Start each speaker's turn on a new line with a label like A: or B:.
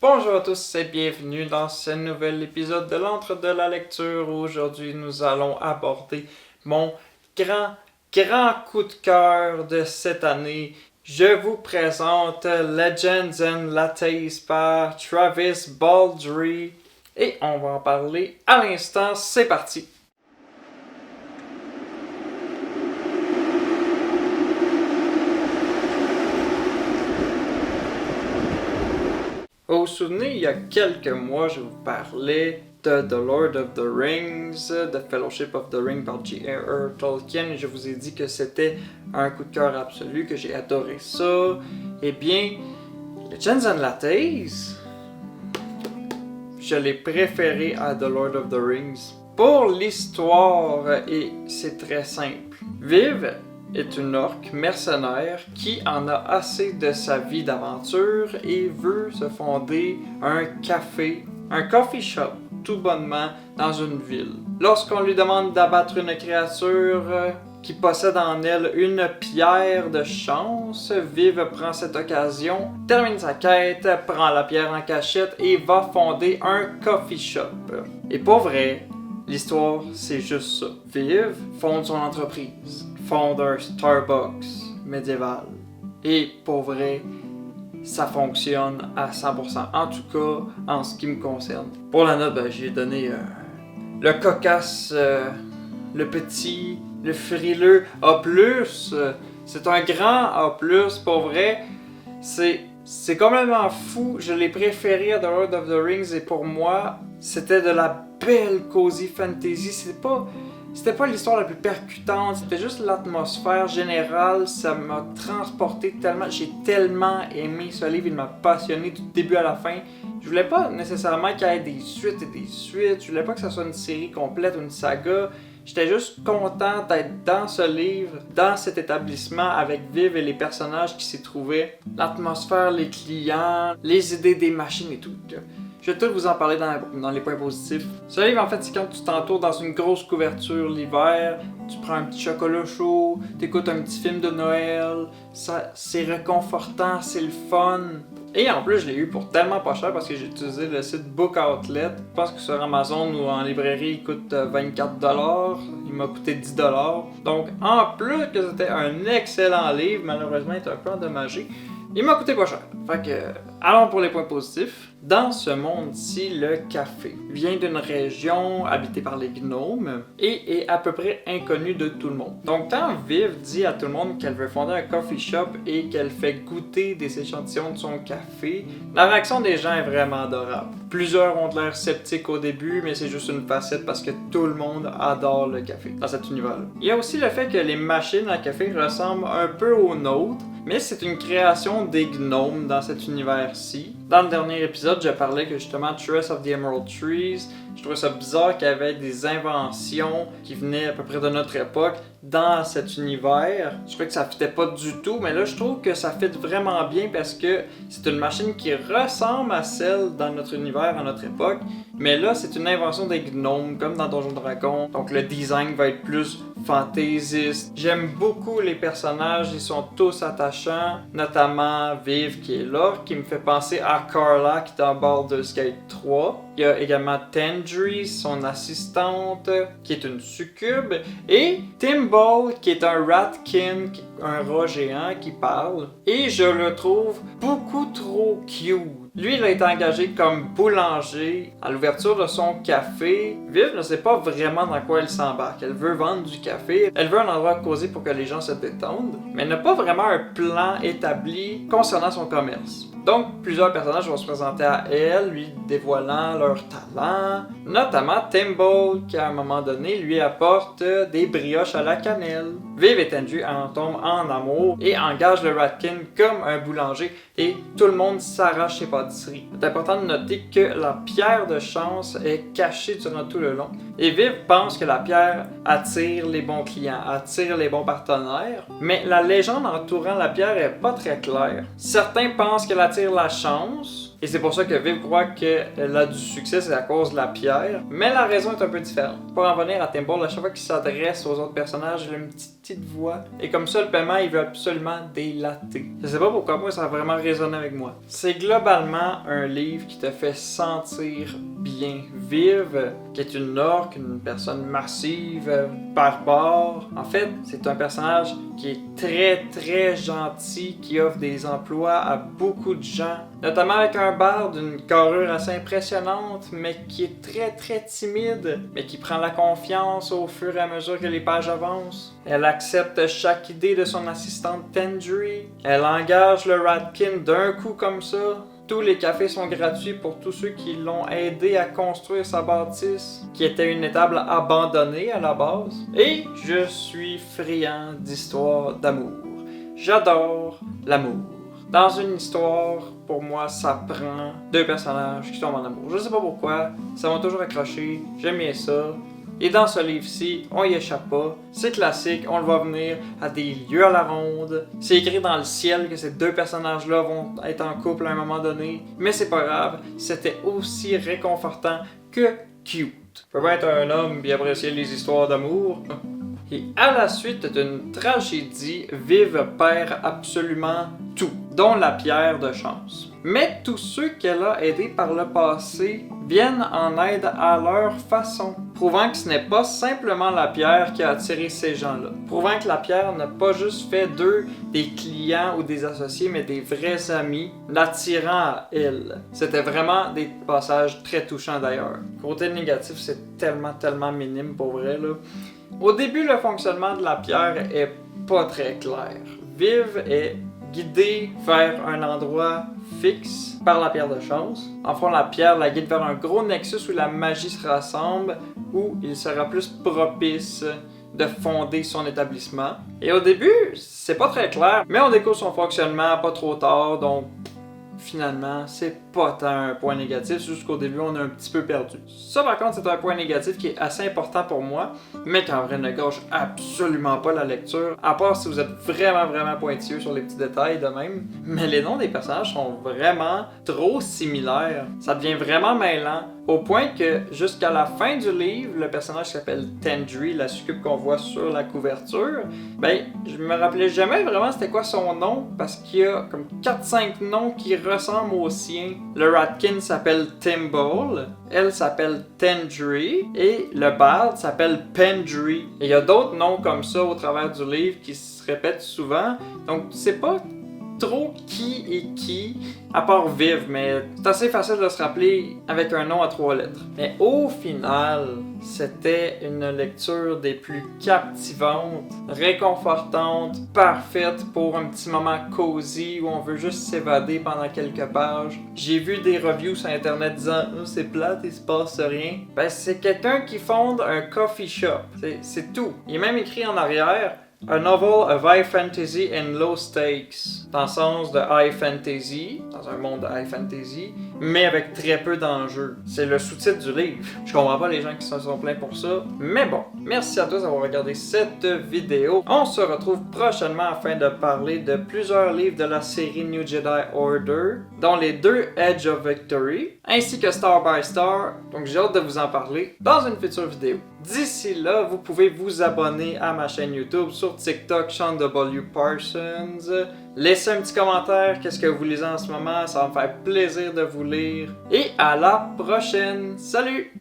A: Bonjour à tous et bienvenue dans ce nouvel épisode de l'Entre de la lecture. Aujourd'hui, nous allons aborder mon grand coup de cœur de cette année. Je vous présente Legends and Lattes par Travis Baldree et on va en parler à l'instant. C'est parti! Vous vous souvenez, il y a quelques mois, je vous parlais de The Lord of the Rings, The Fellowship of the Ring par J.R.R. Tolkien, et je vous ai dit que c'était un coup de cœur absolu, que j'ai adoré ça. Eh bien, Legends and Lattes, je l'ai préféré à The Lord of the Rings. Pour l'histoire, et c'est très simple. Viv est une orque mercenaire qui en a assez de sa vie d'aventure et veut se fonder un coffee shop, tout bonnement, dans une ville. Lorsqu'on lui demande d'abattre une créature qui possède en elle une pierre de chance, Viv prend cette occasion, termine sa quête, prend la pierre en cachette et va fonder un coffee shop. Et pour vrai, l'histoire, c'est juste ça. Viv fonde son entreprise, fonde un Starbucks médiéval. Et pour vrai, ça fonctionne à 100%. En tout cas, en ce qui me concerne. Pour la note, j'ai donné le cocasse, le petit, le frileux A+. C'est un grand A+, pour vrai. C'est complètement fou. Je l'ai préféré à The Lord of the Rings et pour moi, c'était de la belle cozy fantasy. C'était pas l'histoire la plus percutante, c'était juste l'atmosphère générale. Ça m'a transporté tellement. J'ai tellement aimé ce livre, il m'a passionné du début à la fin. Je voulais pas nécessairement qu'il y ait des suites et des suites. Je voulais pas que ça soit une série complète ou une saga. J'étais juste content d'être dans ce livre, dans cet établissement avec Viv et les personnages qui s'y trouvaient. L'atmosphère, les clients, les idées des machines et tout. Je vais tout vous en parler dans les points positifs. Ce livre, en fait, c'est quand tu t'entoures dans une grosse couverture l'hiver, tu prends un petit chocolat chaud, t'écoutes un petit film de Noël, c'est réconfortant, c'est le fun. Et en plus, je l'ai eu pour tellement pas cher parce que j'ai utilisé le site Book Outlet. Je pense que sur Amazon ou en librairie, il coûte 24$. Il m'a coûté 10$. Donc, en plus que c'était un excellent livre, malheureusement, il est un peu endommagé. Il m'a coûté pas cher. Fait que, allons pour les points positifs. Dans ce monde-ci, le café vient d'une région habitée par les gnomes et est à peu près inconnue de tout le monde. Donc, quand Viv dit à tout le monde qu'elle veut fonder un coffee shop et qu'elle fait goûter des échantillons de son café, la réaction des gens est vraiment adorable. Plusieurs ont l'air sceptiques au début, mais c'est juste une facette parce que tout le monde adore le café dans cet univers-là. Il y a aussi le fait que les machines à café ressemblent un peu aux nôtres, mais c'est une création des gnomes dans cet univers-ci. Dans le dernier épisode, je parlais que justement Trace of the Emerald Trees, je trouvais ça bizarre qu'il y avait des inventions qui venaient à peu près de notre époque dans cet univers. Je trouvais que ça fitait pas du tout, mais là je trouve que ça fit vraiment bien parce que c'est une machine qui ressemble à celle dans notre univers, à notre époque, mais là c'est une invention des gnomes, comme dans Donjons & Dragons, donc le design va être plus fantaisiste. J'aime beaucoup les personnages, ils sont tous attachants, notamment Viv qui est là, qui me fait penser à Carla qui est dans Baldur's Gate 3. Il y a également Tendry, son assistante, qui est une succube, et Timbal, qui est un ratkin, un rat géant qui parle. Et je le trouve beaucoup trop cute. Lui, il a été engagé comme boulanger à l'ouverture de son café. Viv ne sait pas vraiment dans quoi elle s'embarque. Elle veut vendre du café, elle veut un endroit cosy pour que les gens se détendent, mais elle n'a pas vraiment un plan établi concernant son commerce. Donc, plusieurs personnages vont se présenter à elle, lui dévoilant leur talent, notamment Timbal, qui à un moment donné lui apporte des brioches à la cannelle. Viv et Tendry en tombent en amour et engagent le Ratkin comme un boulanger et tout le monde s'arrache ses pâtisseries. C'est important de noter que la pierre de chance est cachée durant tout le long et Viv pense que la pierre attire les bons clients, attire les bons partenaires, mais la légende entourant la pierre est pas très claire. Certains pensent qu'elle attire la chance, et c'est pour ça que Viv croit qu'elle a du succès, c'est à cause de la pierre, mais la raison est un peu différente. Pour en venir à Timbal, à chaque fois qu'il s'adresse aux autres personnages, il a une petite petite voix. Et comme ça, le paiement, il veut absolument des lattés. Je sais pas pourquoi moi, ça a vraiment résonné avec moi. C'est globalement un livre qui te fait sentir bien. Viv, qui est une orque, une personne massive, barbare. En fait, c'est un personnage qui est très gentil, qui offre des emplois à beaucoup de gens, notamment avec un barde d'une carrure assez impressionnante, mais qui est très timide, mais qui prend la confiance au fur et à mesure que les pages avancent. Elle accepte chaque idée de son assistante Tendry. Elle engage le Ratkin d'un coup comme ça. Tous les cafés sont gratuits pour tous ceux qui l'ont aidé à construire sa bâtisse, qui était une étable abandonnée à la base. Et je suis friand d'histoires d'amour. J'adore l'amour. Dans une histoire, pour moi, ça prend deux personnages qui tombent en amour. Je sais pas pourquoi, ça m'a toujours accroché, j'aime bien ça. Et dans ce livre-ci, on y échappe pas. C'est classique, on le voit venir à des lieux à la ronde. C'est écrit dans le ciel que ces deux personnages-là vont être en couple à un moment donné. Mais c'est pas grave, c'était aussi réconfortant que cute. Je peux pas être un homme et apprécier les histoires d'amour. Et à la suite d'une tragédie, Viv perd absolument tout, dont la pierre de chance. Mais tous ceux qu'elle a aidés par le passé viennent en aide à leur façon, prouvant que ce n'est pas simplement la pierre qui a attiré ces gens-là, prouvant que la pierre n'a pas juste fait d'eux des clients ou des associés, mais des vrais amis, l'attirant à elle. C'était vraiment des passages très touchants d'ailleurs. Côté négatif, c'est tellement minime pour vrai là. Au début, le fonctionnement de la pierre est pas très clair. Viv est guidée vers un endroit fixe par la pierre de chance. En fond, la pierre la guide vers un gros nexus où la magie se rassemble, où il sera plus propice de fonder son établissement. Et au début, c'est pas très clair, mais on découvre son fonctionnement pas trop tard, donc finalement, c'est pas tant un point négatif, c'est juste qu'au début, on est un petit peu perdu. Ça, par contre, c'est un point négatif qui est assez important pour moi, mais qui en vrai ne gâche absolument pas la lecture, à part si vous êtes vraiment pointilleux sur les petits détails de même. Mais les noms des personnages sont vraiment trop similaires. Ça devient vraiment mêlant, au point que jusqu'à la fin du livre, le personnage qui s'appelle Tendry, la succube qu'on voit sur la couverture, ben, je me rappelais jamais vraiment c'était quoi son nom, parce qu'il y a comme 4-5 noms qui ressemblent aux siens. Le Ratkin s'appelle Timble, elle s'appelle Tendry, et le Bard s'appelle Pendry. Et il y a d'autres noms comme ça au travers du livre qui se répètent souvent, donc c'est pas trop qui est qui, à part Viv, mais c'est assez facile de se rappeler avec un nom à 3 lettres. Mais au final, c'était une lecture des plus captivantes, réconfortantes, parfaite pour un petit moment cosy où on veut juste s'évader pendant quelques pages. J'ai vu des reviews sur internet disant oh, c'est plate, il se passe rien. Ben c'est quelqu'un qui fonde un coffee shop. C'est tout. Il est même écrit en arrière A novel of high fantasy and low stakes, dans le sens de high fantasy, dans un monde de high fantasy, mais avec très peu d'enjeux. C'est le sous-titre du livre. Je comprends pas les gens qui se sont plaints pour ça, mais bon. Merci à tous d'avoir regardé cette vidéo. On se retrouve prochainement afin de parler de plusieurs livres de la série New Jedi Order, dont les 2 Edge of Victory, ainsi que Star by Star, donc j'ai hâte de vous en parler dans une future vidéo. D'ici là, vous pouvez vous abonner à ma chaîne YouTube, sur TikTok, Sean W. Parsons. Laissez un petit commentaire, qu'est-ce que vous lisez en ce moment, ça va me faire plaisir de vous lire. Et à la prochaine, salut!